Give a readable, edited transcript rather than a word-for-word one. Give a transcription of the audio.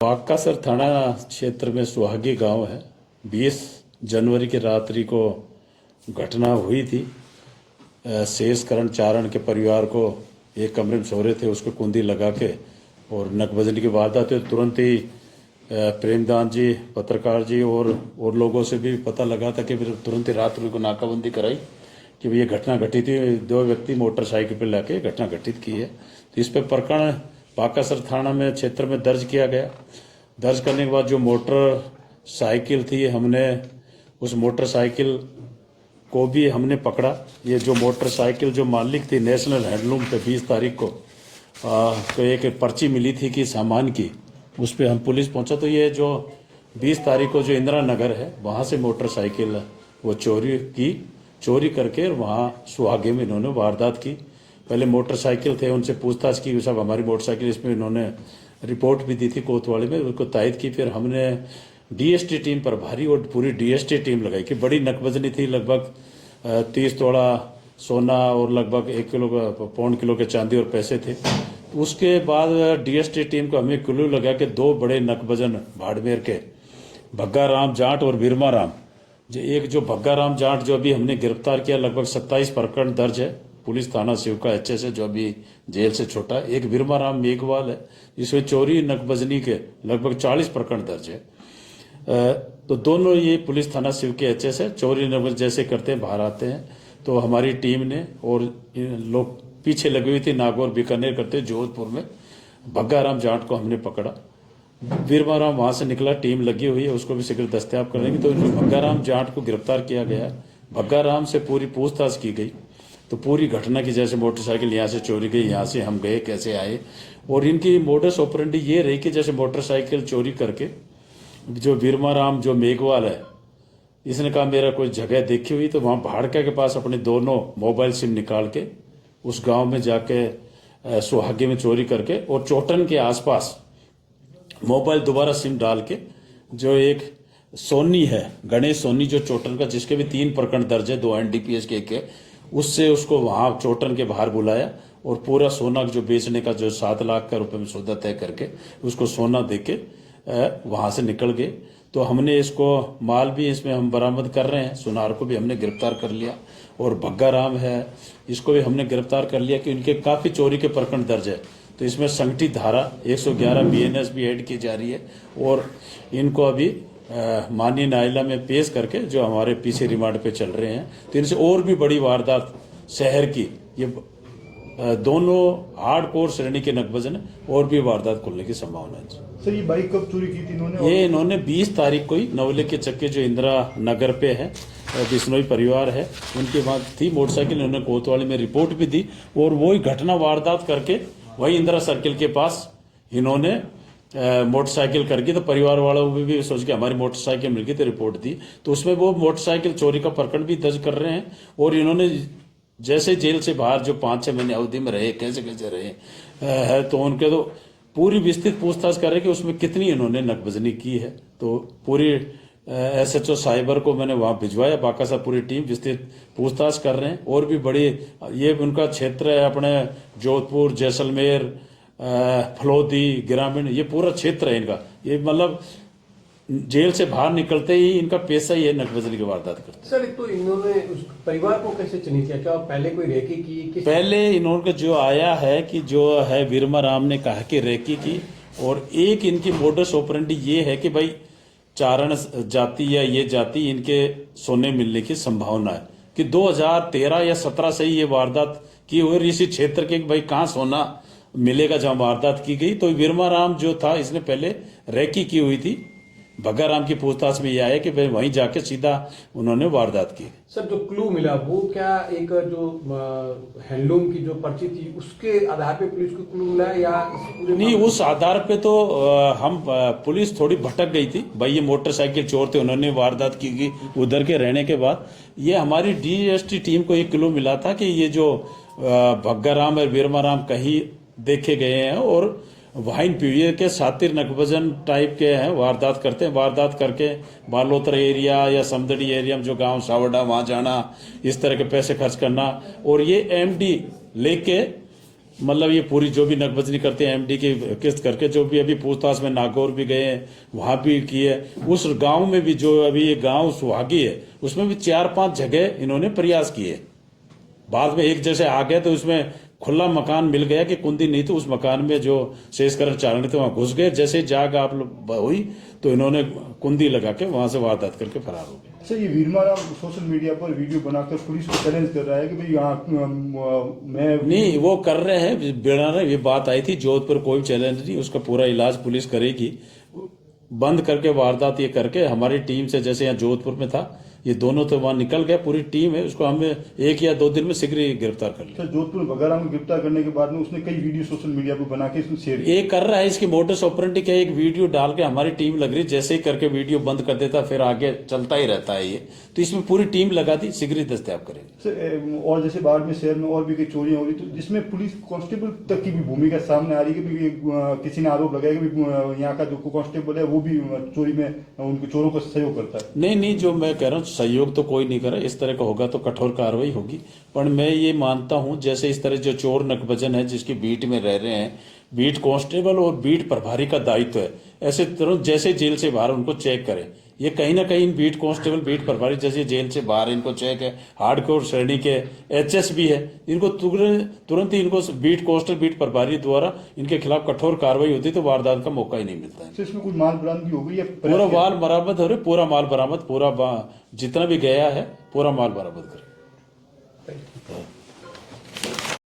बाकासर थाना क्षेत्र में सुहागी गांव है। 20 जनवरी की रात्रि को घटना हुई थी। शेष करण चारण के परिवार को एक कमरे में सो रहे थे, उसको कुंडी लगा के और नकबजनी की वारदात हुई। तुरंत ही प्रेमदान जी, पत्रकार जी और लोगों से भी पता लगा था कि फिर तुरंत ही रात को नाकाबंदी कराई कि ये घटना घटी थी। 2 व्यक्ति मोटरसाइकिल पर लाके घटना घटित की है। तो इस पर प्रकरण बाकासर थाना में क्षेत्र में दर्ज किया गया। दर्ज करने के बाद जो मोटरसाइकिल थी, हमने उस मोटरसाइकिल को भी हमने पकड़ा। ये जो मोटरसाइकिल जो मालिक थी नेशनल हैंडलूम पे 20 तारीख को तो एक पर्ची मिली थी कि सामान की, उस पर हम पुलिस पहुंचा। तो ये जो 20 तारीख को जो इंदिरा नगर है वहां से मोटरसाइकिल वो चोरी करके वहां सुहागे में इन्होंने वारदात की। पहले मोटरसाइकिल थे, उनसे पूछताछ की, साहब हमारी मोटरसाइकिल, इसमें इन्होंने रिपोर्ट भी दी थी कोतवाली में, उसको तायद की। फिर हमने डीएसटी टीम प्रभारी और पूरी डीएसटी टीम लगाई कि बड़ी नकबजनी थी। लगभग 30 तोड़ा सोना और लगभग 1 किलो पौन किलो के चांदी और पैसे थे। उसके बाद डीएसटी टीम को हमें क्लू लगा कि 2 बड़े नकबजन बाड़मेर के भग्गा राम जाट और बिरमा राम, एक जो भग्गा राम जाट जो अभी हमने गिरफ्तार किया, लगभग 27 प्रकरण दर्ज है पुलिस थाना शिवका एचएस है, जो अभी जेल से छोटा। एक बिरमा राम मेघवाल है जिसमें चोरी नकबजनी के लगभग 40 प्रकरण दर्ज है। तो दोनों ये पुलिस थाना शिव के एचएस है। चोरी नकबज जैसे करते हैं बाहर आते हैं, तो हमारी टीम ने और लोग पीछे लगी हुई थी नागौर बीकानेर करते जोधपुर में भग्गा राम जाट को हमने पकड़ा। बिरमा राम वहां से निकला, टीम लगी हुई है, उसको भी शीघ्र दस्तयाब करेंगे। तो भग्गा राम जाट को गिरफ्तार किया गया। भग्गा राम से पूरी पूछताछ की गई, तो पूरी घटना की, जैसे मोटरसाइकिल यहाँ से चोरी गई, यहाँ से हम गए, कैसे आए, और इनकी मोडस ऑपरेंडी ये रही कि जैसे मोटरसाइकिल चोरी करके जो बिरमा राम जो मेघवाल है, इसने कहा मेरा कोई जगह देखी हुई, तो वहां भाड़का के पास अपने दोनों मोबाइल सिम निकाल के उस गांव में जाके सुहागे में चोरी करके और चोटन के आसपास मोबाइल दोबारा सिम डाल के, जो एक सोनी है गणेश सोनी जो चोटन का, जिसके भी 3 प्रकरण दर्ज है, 2 एनडीपीएस के, उससे उसको वहां चोटन के बाहर बुलाया और पूरा सोना जो बेचने का जो 7 लाख का रुपए में सौदा तय करके उसको सोना देके वहां से निकल गए। तो हमने इसको माल भी इसमें हम बरामद कर रहे हैं। सुनार को भी हमने गिरफ्तार कर लिया और भग्गा राम है, इसको भी हमने गिरफ्तार कर लिया कि इनके काफी चोरी के प्रकरण दर्ज है। तो इसमें संगठित धारा 111 बीएनएस भी ऐड की जा रही है और इनको अभी माननीय न्यायालय में पेश करके जो हमारे पीछे रिमांड पे चल रहे हैं। तो इनसे और भी बड़ी वारदात शहर की, ये दोनों हार्डकोर श्रेणी के नकबजन और भी वारदात खुलने की संभावना है। सर ये बाइक कब चोरी की थी इन्होंने? ये इन्होंने 20 तारीख को ही नवले के चक्के जो इंदिरा नगर पे है, बिश्नोई परिवार है, उनके वहां थी मोटरसाइकिल। इन्होंने कोतवाली में रिपोर्ट भी दी और वही घटना वारदात करके वही इंदिरा सर्किल के पास इन्होंने मोटरसाइकिल करके, तो परिवार वालों को भी सोच के हमारी मोटरसाइकिल मिल गई, तो रिपोर्ट दी। तो उसमें वो मोटरसाइकिल चोरी का प्रकरण भी दर्ज कर रहे हैं। और इन्होंने जैसे जेल से बाहर जो 5-6 महीने अवधि में रहे, कैसे कैसे रहे है, तो उनके तो पूरी विस्तृत पूछताछ कर रहे कि उसमें कितनी इन्होंने नकबजनी की है। तो पूरी एसएचओ साइबर को मैंने वहां भिजवाया, बाकासर पूरी टीम विस्तृत पूछताछ कर रहे हैं। और भी बड़ी ये उनका क्षेत्र है, अपने जोधपुर, जैसलमेर, फलोदी, ग्रामीण, ये पूरा क्षेत्र है इनका। ये मतलब जेल से बाहर निकलते ही इनका पेशा ही है नकबजनी की वारदात करते। सर तो इन्होंने उस परिवार को कैसे चिन्हित किया? क्या पहले कोई रेकी की? पहले इन्होंने जो आया है कि जो है बिरमा राम ने कहा कि रेकी की, और एक इनकी मोडस ऑपरेंडी ये है कि भाई चारण जाति या ये जाति इनके सोने मिलने की संभावना है कि 2013 या 17 से ही ये वारदात की हुई इसी क्षेत्र के, भाई कहाँ सोना मिलेगा जहां वारदात की गई। तो बिरमा राम जो था इसने पहले रेकी की हुई थी। भग्गा राम की पूछताछ में यह आया कि भाई वहीं जाके सीधा उन्होंने वारदात की। सर जो क्लू मिला वो क्या एक जो हैंडलूम की जो पर्ची थी उसके आधार पे पुलिस को क्लू मिला या नहीं? उस आधार पे तो हम पुलिस थोड़ी भटक गई थी। भाई ये मोटरसाइकिल चोर थे, उन्होंने वारदात की उधर के रहने के बाद ये हमारी डीएसटी टीम को एक क्लू मिला था कि ये जो भग्गा राम और बिरमा राम कहीं देखे गए हैं और वाइन पीढ़ी के सातिर नकबजन टाइप के हैं, वारदात करते हैं। वारदात करके बालोतरा एरिया या समदड़ी एरिया में जो गांव सावड़ा वहां जाना, इस तरह के पैसे खर्च करना, और ये एमडी लेके मतलब ये पूरी जो भी नकबजनी करते हैं एमडी की किस्त करके, जो भी अभी पूछताछ में नागौर भी गए हैं, वहां भी किए, उस गांव में भी जो अभी ये गांव सुहागी है उसमें भी 4-5 जगह इन्होंने प्रयास किए। बाद में एक जैसे आ गए तो उसमें खुला मकान मिल गया कि कुंदी नहीं, तो उस मकान में जो शेषकरण चारण थे वहां घुस गए। जैसे जाग आप लोग हुई तो इन्होंने कुंदी लगा के वहां से वारदात करके फरार हो गए। सर ये वीरमाराम सोशल मीडिया पर वीडियो बनाकर पुलिस को चैलेंज कर रहा है कि भाई यहाँ मैं नहीं, वो कर रहे हैं, बेड़ा रहे। ये बात आई थी जोधपुर, कोई चैलेंज नहीं, उसका पूरा इलाज पुलिस करेगी। बंद करके वारदात ये करके हमारी टीम से, जैसे यहाँ जोधपुर में था, ये दोनों तो वहां निकल गए, पूरी टीम है, उसको हमें 1 या 2 दिन में शीघ्र ही गिरफ्तार कर लिया। सर जोधपुर बगारा में गिरफ्तार करने के बाद में उसने कई वीडियो सोशल मीडिया पर बना के इसमें शेयर ये कर रहा है, इसकी मोटर्स ऑपरेंडी क्या, एक वीडियो डाल के हमारी टीम लग रही, जैसे ही करके वीडियो बंद कर देता फिर आगे चलता ही रहता है ये। तो इसमें पूरी टीम लगा दी, शीघ्र ही दस्तयाब करेंगे। सर और जैसे बाढ़ में शहर में और भी कई चोरियां हो रही, तो जिसमें पुलिस कांस्टेबल तक की भी भूमिका सामने आ रही है कि किसी ने आरोप लगाया कि यहाँ का जो कांस्टेबल है वो भी चोरी में उनको चोरों का सहयोग करता है। नहीं, जो मैं कह रहा हूँ सहयोग तो कोई नहीं करे, इस तरह का होगा तो कठोर कार्रवाई होगी। पर मैं ये मानता हूँ जैसे इस तरह जो चोर नकबजन है जिसकी बीट में रह रहे हैं, बीट कांस्टेबल और बीट प्रभारी का दायित्व है, ऐसे तुरंत जैसे जेल से बाहर उनको चेक करें। ये कहीं ना कहीं बीट कांस्टेबल बीट प्रभारी जैसे जेल से बाहर इनको चेक है, हार्डकोर श्रेणी के एचएस भी है, इनको तुरंत ही इनको बीट कांस्टेबल बीट प्रभारी द्वारा इनके खिलाफ कठोर कार्रवाई होती तो वारदात का मौका ही नहीं मिलता है। तो इसमें कुछ माल बरामदगी हो गई या पूरा माल बरामद हो रहा है, पूरा माल बरामद, पूरा जितना भी गया है पूरा माल बरामद कर